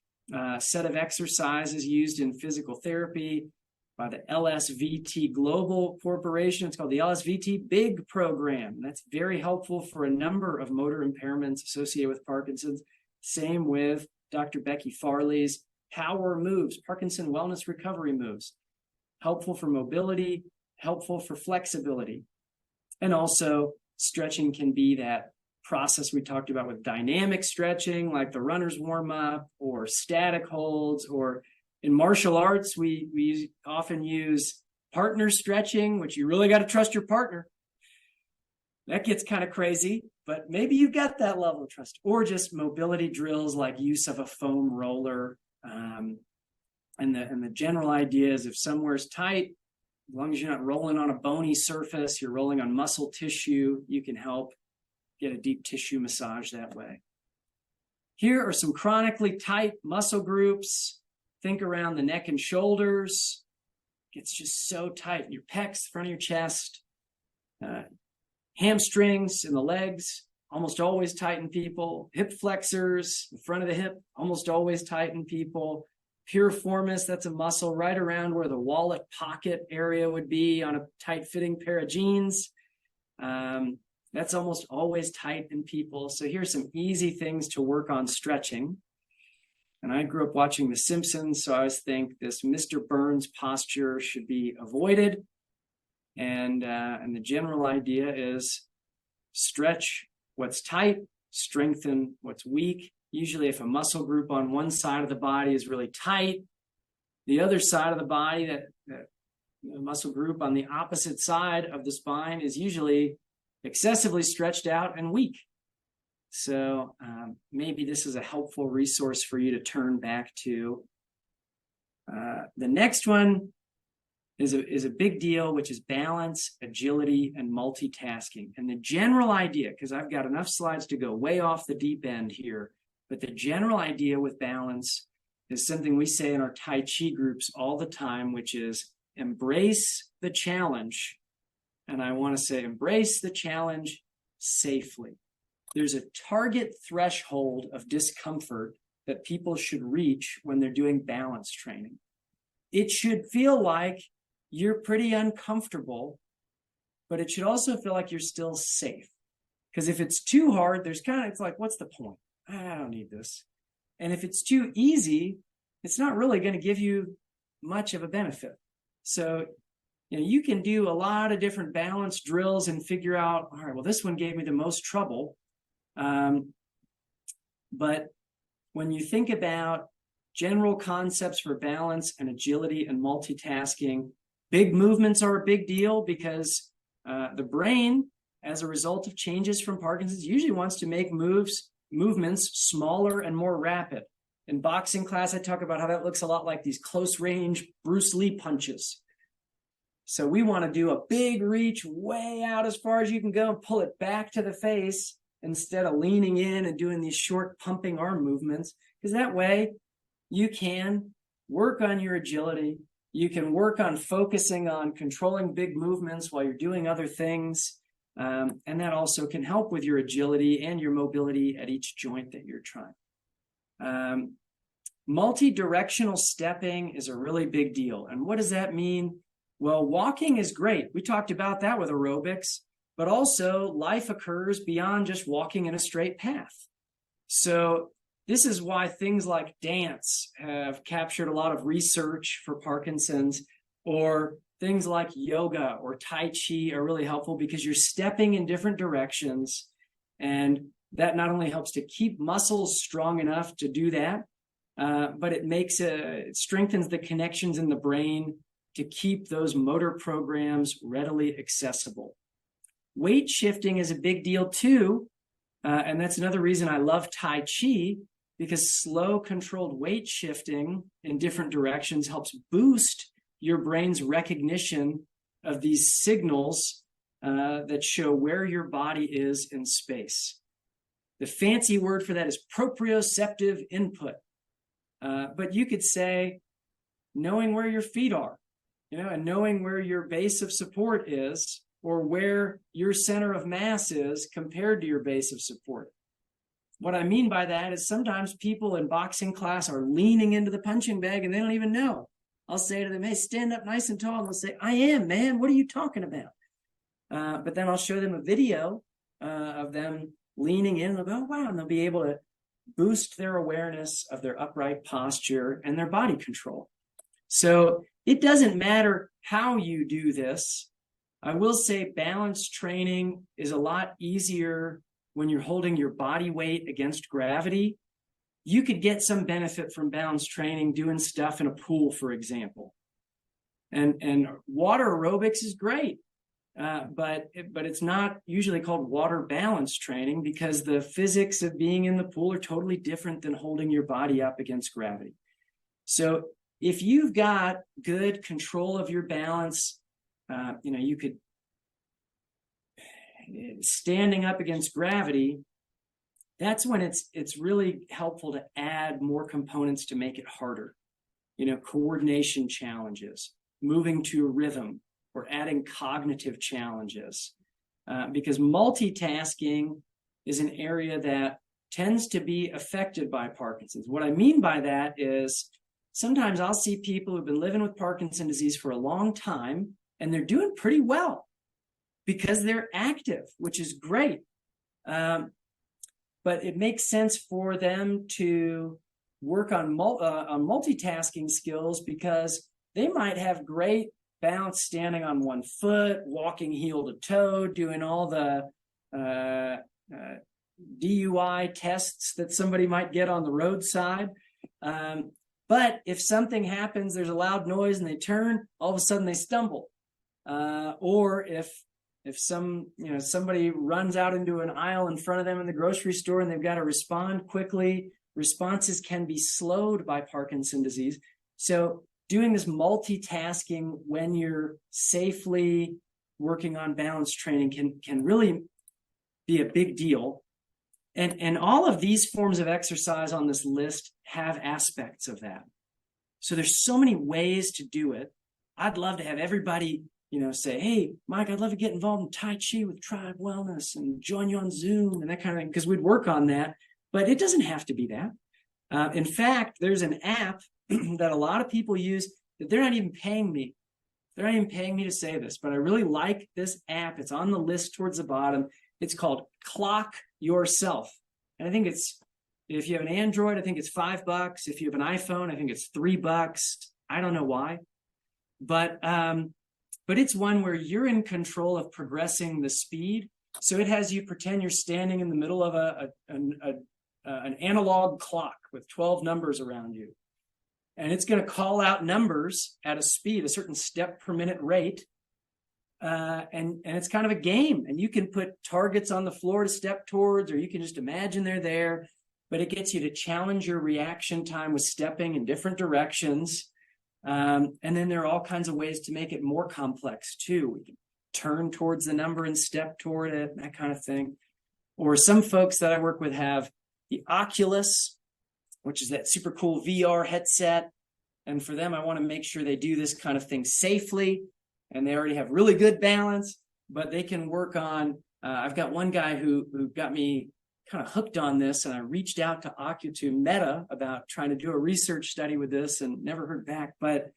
B: set of exercises used in physical therapy by the LSVT Global Corporation. It's called the LSVT Big Program. That's very helpful for a number of motor impairments associated with Parkinson's. Same with Dr. Becky Farley's Power Moves, Parkinson Wellness Recovery Moves. Helpful for mobility, helpful for flexibility. And also, stretching can be that process we talked about with dynamic stretching, like the runner's warm-up, or static holds, or in martial arts, we often use partner stretching, which you really got to trust your partner. That gets kind of crazy, but maybe you got that level of trust. Or just mobility drills like use of a foam roller. And the general idea is if somewhere's tight, as long as you're not rolling on a bony surface, you're rolling on muscle tissue, you can help get a deep tissue massage that way. Here are some chronically tight muscle groups. Think around the neck and shoulders. It's just so tight. Your pecs, front of your chest. Hamstrings in the legs, almost always tight in people. Hip flexors, the front of the hip, almost always tight in people. Piriformis, that's a muscle right around where the wallet pocket area would be on a tight-fitting pair of jeans. That's almost always tight in people. So here's some easy things to work on stretching. And I grew up watching The Simpsons, so I always think this Mr. Burns posture should be avoided. And the general idea is stretch what's tight, strengthen what's weak. Usually if a muscle group on one side of the body is really tight, the other side of the body, that muscle group on the opposite side of the spine is usually excessively stretched out and weak. So maybe this is a helpful resource for you to turn back to. The next one is a big deal, which is balance, agility, and multitasking. And the general idea, because I've got enough slides to go way off the deep end here, but the general idea with balance is something we say in our Tai Chi groups all the time, which is embrace the challenge. And I want to say embrace the challenge safely. There's a target threshold of discomfort that people should reach when they're doing balance training. it should feel like you're pretty uncomfortable, but it should also feel like you're still safe. Because if it's too hard, it's like, what's the point? I don't need this. And if it's too easy, it's not really going to give you much of a benefit. So, you can do a lot of different balance drills and figure out, all right, well, this one gave me the most trouble. But when you think about general concepts for balance and agility and multitasking, big movements are a big deal because the brain, as a result of changes from Parkinson's, usually wants to make movements smaller and more rapid. In boxing class, I talk about how that looks a lot like these close range Bruce Lee punches. So we want to do a big reach way out as far as you can go and pull it back to the face instead of leaning in and doing these short pumping arm movements, because that way you can work on your agility. You can work on focusing on controlling big movements while you're doing other things. And that also can help with your agility and your mobility at each joint that you're trying. Multi-directional stepping is a really big deal. And what does that mean? Well, walking is great. We talked about that with aerobics, but also life occurs beyond just walking in a straight path. So this is why things like dance have captured a lot of research for Parkinson's, or things like yoga or Tai Chi are really helpful because you're stepping in different directions. And that not only helps to keep muscles strong enough to do that, but it strengthens the connections in the brain to keep those motor programs readily accessible. Weight shifting is a big deal too. And that's another reason I love Tai Chi, because slow, controlled weight shifting in different directions helps boost your brain's recognition of these signals that show where your body is in space. The fancy word for that is proprioceptive input. But you could say knowing where your feet are, and knowing where your base of support is, or where your center of mass is compared to your base of support. What I mean by that is sometimes people in boxing class are leaning into the punching bag and they don't even know. I'll say to them, hey, stand up nice and tall. And they'll say, I am, man. What are you talking about? But then I'll show them a video of them leaning in. And they'll go, oh, wow. And they'll be able to boost their awareness of their upright posture and their body control. So it doesn't matter how you do this. I will say balance training is a lot easier when you're holding your body weight against gravity. You could get some benefit from balance training doing stuff in a pool, for example. And water aerobics is great, but it's not usually called water balance training because the physics of being in the pool are totally different than holding your body up against gravity. So if you've got good control of your balance, you could, standing up against gravity, that's when it's really helpful to add more components to make it harder. Coordination challenges, moving to a rhythm, or adding cognitive challenges. Because multitasking is an area that tends to be affected by Parkinson's. What I mean by that is sometimes I'll see people who've been living with Parkinson's disease for a long time, and they're doing pretty well because they're active, which is great. But it makes sense for them to work on multitasking skills because they might have great balance standing on one foot, walking heel to toe, doing all the DUI tests that somebody might get on the roadside. But if something happens, there's a loud noise and they turn, all of a sudden they stumble. Or if somebody runs out into an aisle in front of them in the grocery store and they've got to respond quickly, responses can be slowed by Parkinson's disease. So doing this multitasking when you're safely working on balance training can really be a big deal. And all of these forms of exercise on this list have aspects of that. So there's so many ways to do it. I'd love to have everybody say, hey, Mike, I'd love to get involved in Tai Chi with Tribe Wellness and join you on Zoom and that kind of thing, because we'd work on that. But it doesn't have to be that. In fact, there's an app that a lot of people use. that they're not even paying me. They're not even paying me to say this, but I really like this app. It's on the list towards the bottom. It's called Clock Yourself. And I think if you have an Android, I think it's $5. If you have an iPhone, I think it's $3. I don't know why. But it's one where you're in control of progressing the speed. So it has you pretend you're standing in the middle of an analog clock with 12 numbers around you. And it's going to call out numbers at a speed, a certain step per minute rate. And it's kind of a game. And you can put targets on the floor to step towards, or you can just imagine they're there. But it gets you to challenge your reaction time with stepping in different directions. And then there are all kinds of ways to make it more complex too. We can turn towards the number and step toward it, that kind of thing. Or some folks that I work with have the Oculus, which is that super cool VR headset. And for them, I want to make sure they do this kind of thing safely. And they already have really good balance, but they can work on, I've got one guy who got me kind of hooked on this, and I reached out to Meta about trying to do a research study with this and never heard back. But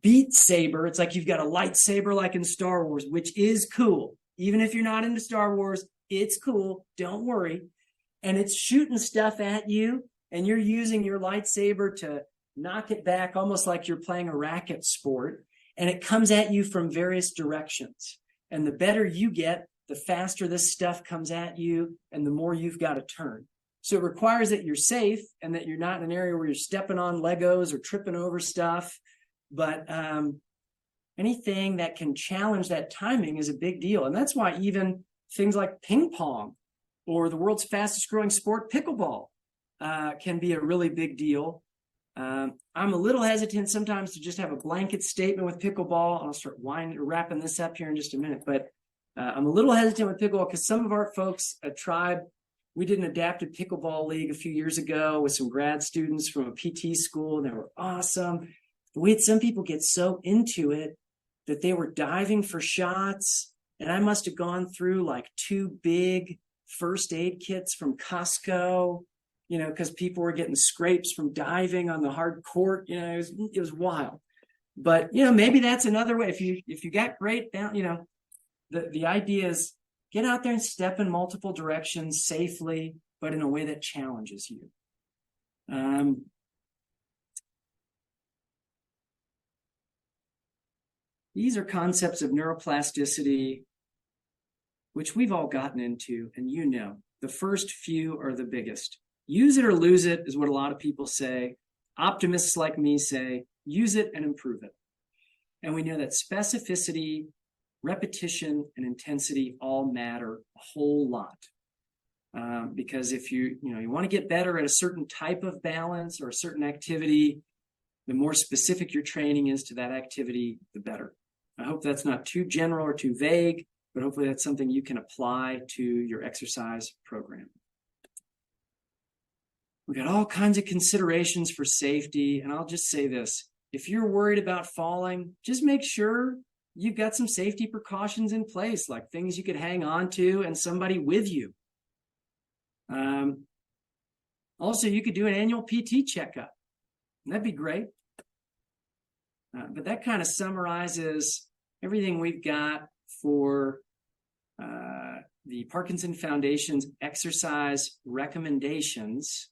B: Beat Saber, it's like you've got a lightsaber like in Star Wars, which is cool. Even if you're not into Star Wars, it's cool. Don't worry. And it's shooting stuff at you, and you're using your lightsaber to knock it back almost like you're playing a racket sport. And it comes at you from various directions. And the better you get, the faster this stuff comes at you, and the more you've got to turn. So it requires that you're safe and that you're not in an area where you're stepping on Legos or tripping over stuff. But anything that can challenge that timing is a big deal. And that's why even things like ping pong or the world's fastest growing sport, pickleball, can be a really big deal. I'm a little hesitant sometimes to just have a blanket statement with pickleball. I'll start wrapping this up here in just a minute. But I'm a little hesitant with pickleball because some of our folks at Tribe, we did an adapted pickleball league a few years ago with some grad students from a PT school, and they were awesome. We had some people get so into it that they were diving for shots, and I must have gone through like 2 big first aid kits from Costco, because people were getting scrapes from diving on the hard court. It was wild. But maybe that's another way. If you got great, the idea is get out there and step in multiple directions safely, but in a way that challenges you. These are concepts of neuroplasticity, which we've all gotten into, and the first few are the biggest. Use it or lose it is what a lot of people say. Optimists like me say, use it and improve it. And we know that specificity, repetition, and intensity all matter a whole lot. Because if you want to get better at a certain type of balance or a certain activity, the more specific your training is to that activity, the better. I hope that's not too general or too vague, but hopefully that's something you can apply to your exercise program. We got all kinds of considerations for safety, and I'll just say this. If you're worried about falling, just make sure you've got some safety precautions in place, like things you could hang on to and somebody with you. Also, you could do an annual PT checkup. That'd be great. But that kind of summarizes everything we've got for the Parkinson Foundation's exercise recommendations.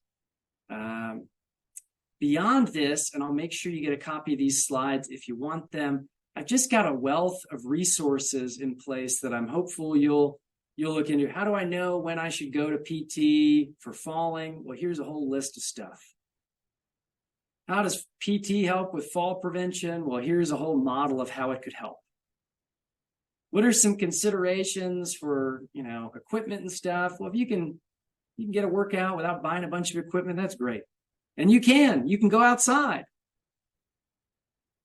B: Beyond this, and I'll make sure you get a copy of these slides if you want them, I've just got a wealth of resources in place that I'm hopeful you'll look into. How do I know when I should go to PT for falling? Well, here's a whole list of stuff. How does PT help with fall prevention? Well, here's a whole model of how it could help. What are some considerations for, equipment and stuff? Well, if you can get a workout without buying a bunch of equipment, that's great. And you can go outside.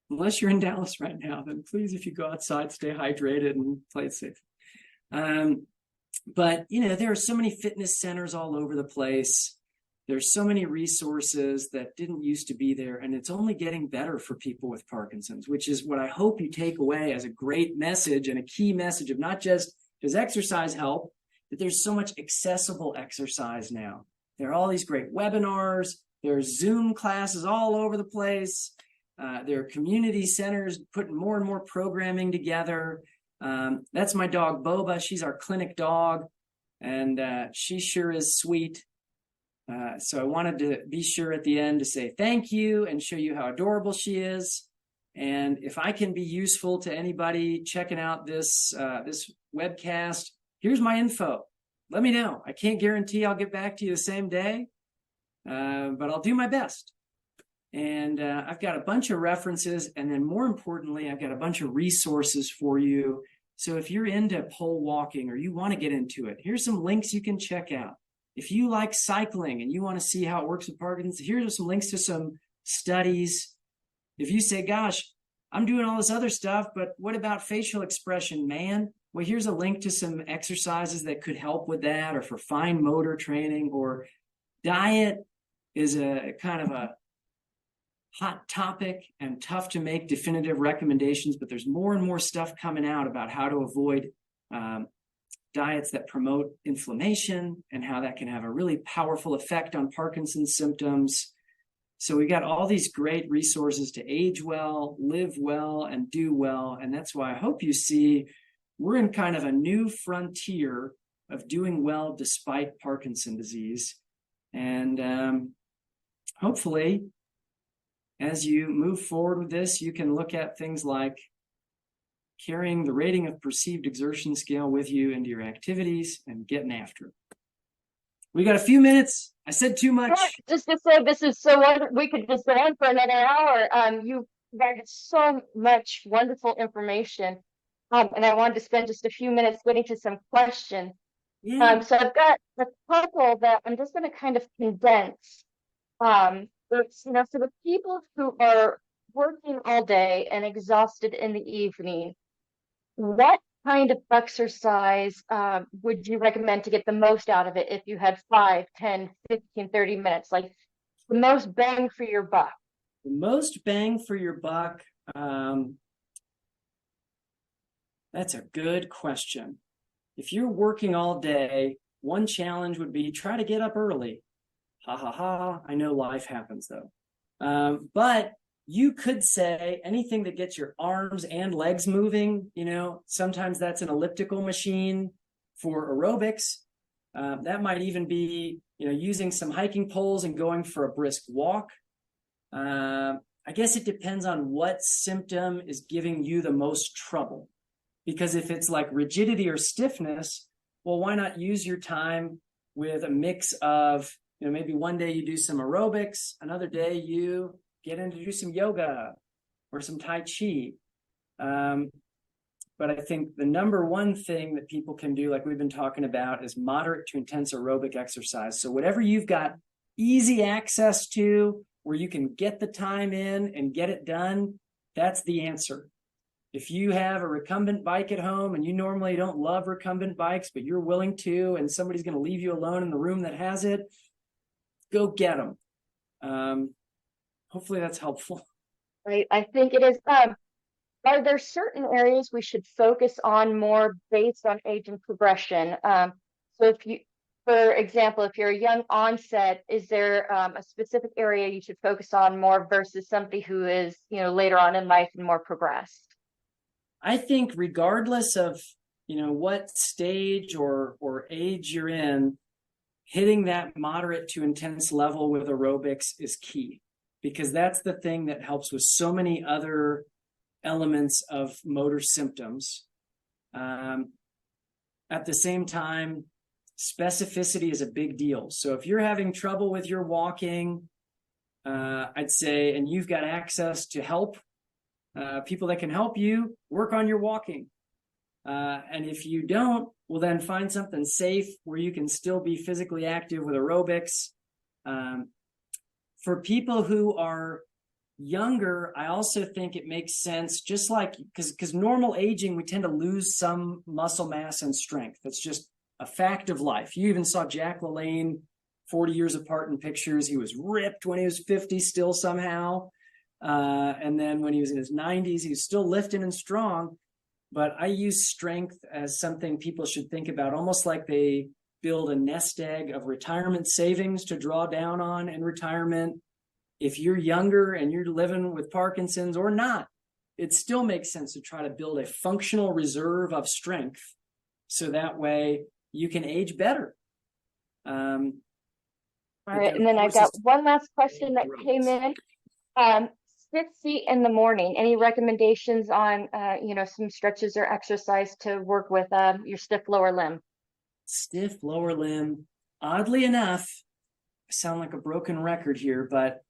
B: Unless you're in Dallas right now, then please, if you go outside, stay hydrated and play it safe. But, there are so many fitness centers all over the place. There's so many resources that didn't used to be there, and it's only getting better for people with Parkinson's, which is what I hope you take away as a great message and a key message of not just does exercise help, but there's so much accessible exercise now. There are all these great webinars. There's Zoom classes all over the place. There are community centers putting more and more programming together. That's my dog, Boba. She's our clinic dog, and she sure is sweet. So I wanted to be sure at the end to say thank you and show you how adorable she is. And if I can be useful to anybody checking out this webcast, here's my info. Let me know. I can't guarantee I'll get back to you the same day, but I'll do my best. And I've got a bunch of references, and then more importantly, I've got a bunch of resources for you. So if you're into pole walking or you want to get into it, here's some links you can check out. If you like cycling and you want to see how it works with Parkinson's, here are some links to some studies. If you say, gosh, I'm doing all this other stuff, but what about facial expression, man? Well, here's a link to some exercises that could help with that, or for fine motor training. Or diet is a kind of a hot topic and tough to make definitive recommendations, but there's more and more stuff coming out about how to avoid diets that promote inflammation and how that can have a really powerful effect on Parkinson's symptoms. So we got all these great resources to age well, live well, and do well. And that's why I hope you see we're in kind of a new frontier of doing well despite Parkinson's disease. And hopefully, as you move forward with this, you can look at things like carrying the rating of perceived exertion scale with you into your activities and getting after it. We got a few minutes. I said too much.
A: Just to say, this is so wonderful. We could just go on for another hour. You provided so much wonderful information. And I wanted to spend just a few minutes getting to some questions.
B: Yeah.
A: So I've got a couple that I'm just going to kind of condense. It's, for the people who are working all day and exhausted in the evening, what kind of exercise would you recommend to get the most out of it if you had 5, 10, 15, 30 minutes, like the most bang for your buck?
B: The most bang for your buck, that's a good question. If you're working all day, one challenge would be try to get up early. Ha ha ha. I know life happens though. But you could say anything that gets your arms and legs moving. Sometimes that's an elliptical machine for aerobics. That might even be, using some hiking poles and going for a brisk walk. I guess it depends on what symptom is giving you the most trouble. Because if it's like rigidity or stiffness, well, why not use your time with a mix of, maybe one day you do some aerobics, another day you get in to do some yoga or some Tai Chi. But I think the number one thing that people can do, like we've been talking about, is moderate to intense aerobic exercise. So whatever you've got easy access to, where you can get the time in and get it done, that's the answer. If you have a recumbent bike at home and you normally don't love recumbent bikes, but you're willing to, and somebody's going to leave you alone in the room that has it, go get them. Hopefully that's helpful.
A: Right. I think it is. Are there certain areas we should focus on more based on age and progression? So for example, if you're a young onset, is there a specific area you should focus on more versus somebody who is, later on in life and more progressed?
B: I think regardless of, what stage or age you're in, hitting that moderate to intense level with aerobics is key, because that's the thing that helps with so many other elements of motor symptoms. At the same time, specificity is a big deal. So if you're having trouble with your walking, I'd say, and you've got access to help, people that can help you, work on your walking. And if you don't, well, then find something safe where you can still be physically active with aerobics. For people who are younger, I also think it makes sense, just like, because normal aging, we tend to lose some muscle mass and strength. That's just a fact of life. You even saw Jack LaLanne 40 years apart in pictures. He was ripped when he was 50 still somehow. And then when he was in his 90s, he was still lifting and strong. But I use strength as something people should think about, almost like they build a nest egg of retirement savings to draw down on in retirement. if you're younger and you're living with Parkinson's or not, it still makes sense to try to build a functional reserve of strength so that way you can age better.
A: All right, and then I've got one last question that came in. Stiff feet in the morning. Any recommendations on, some stretches or exercise to work with your stiff lower limb?
B: Stiff lower limb. Oddly enough, I sound like a broken record here, but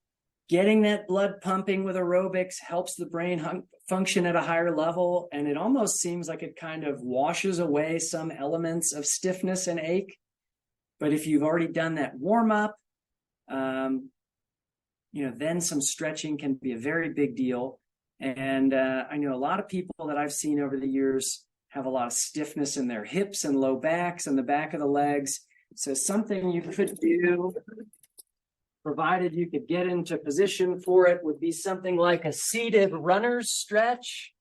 B: getting that blood pumping with aerobics helps the brain function at a higher level, and it almost seems like it kind of washes away some elements of stiffness and ache. But if you've already done that warm up, then some stretching can be a very big deal. And I know a lot of people that I've seen over the years have a lot of stiffness in their hips and low backs and the back of the legs. So something you could do, provided you could get into position for it, would be something like a seated runner's stretch,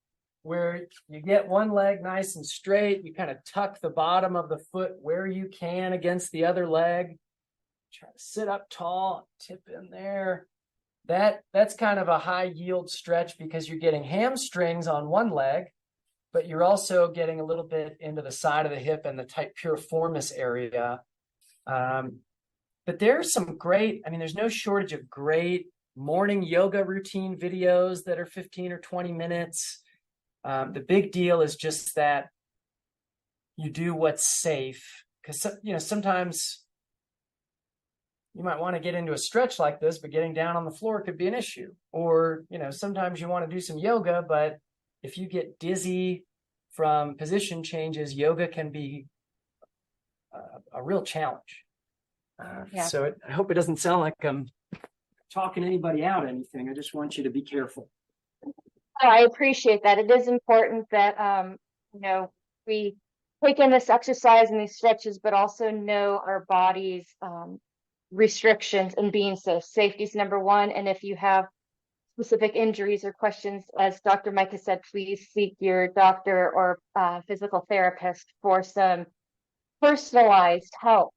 B: where you get one leg nice and straight. You kind of tuck the bottom of the foot where you can against the other leg. Try to sit up tall, tip in there. That's kind of a high yield stretch because you're getting hamstrings on one leg, but you're also getting a little bit into the side of the hip and the tight piriformis area. But there's some great, there's no shortage of great morning yoga routine videos that are 15 or 20 minutes. The big deal is just that you do what's safe, because sometimes you might want to get into a stretch like this, but getting down on the floor could be an issue. Or, sometimes you want to do some yoga, but if you get dizzy from position changes, yoga can be a real challenge. So I hope it doesn't sound like I'm talking anybody out or anything. I just want you to be careful.
A: Oh, I appreciate that. It is important that, we take in this exercise and these stretches, but also know our body's restrictions and being safe. Safety is number one. And if you have specific injuries or questions, as Dr. Mike has said, please seek your doctor or physical therapist for some personalized help.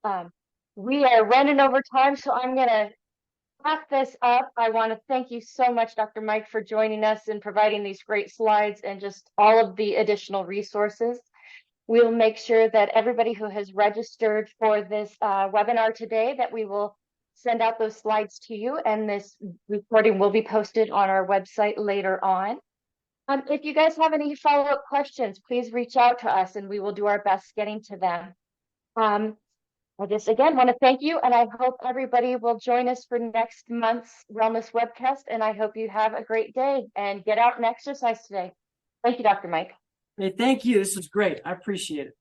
A: We are running over time, so I'm going to wrap this up. I want to thank you so much, Dr. Mike, for joining us and providing these great slides and just all of the additional resources. We'll make sure that everybody who has registered for this webinar today, that we will send out those slides to you, and this recording will be posted on our website later on. If you guys have any follow-up questions, please reach out to us and we will do our best getting to them. I just again want to thank you, and I hope everybody will join us for next month's Wellness Webcast, and I hope you have a great day and get out and exercise today. Thank you, Dr. Mike.
B: Hey, thank you. This was great. I appreciate it.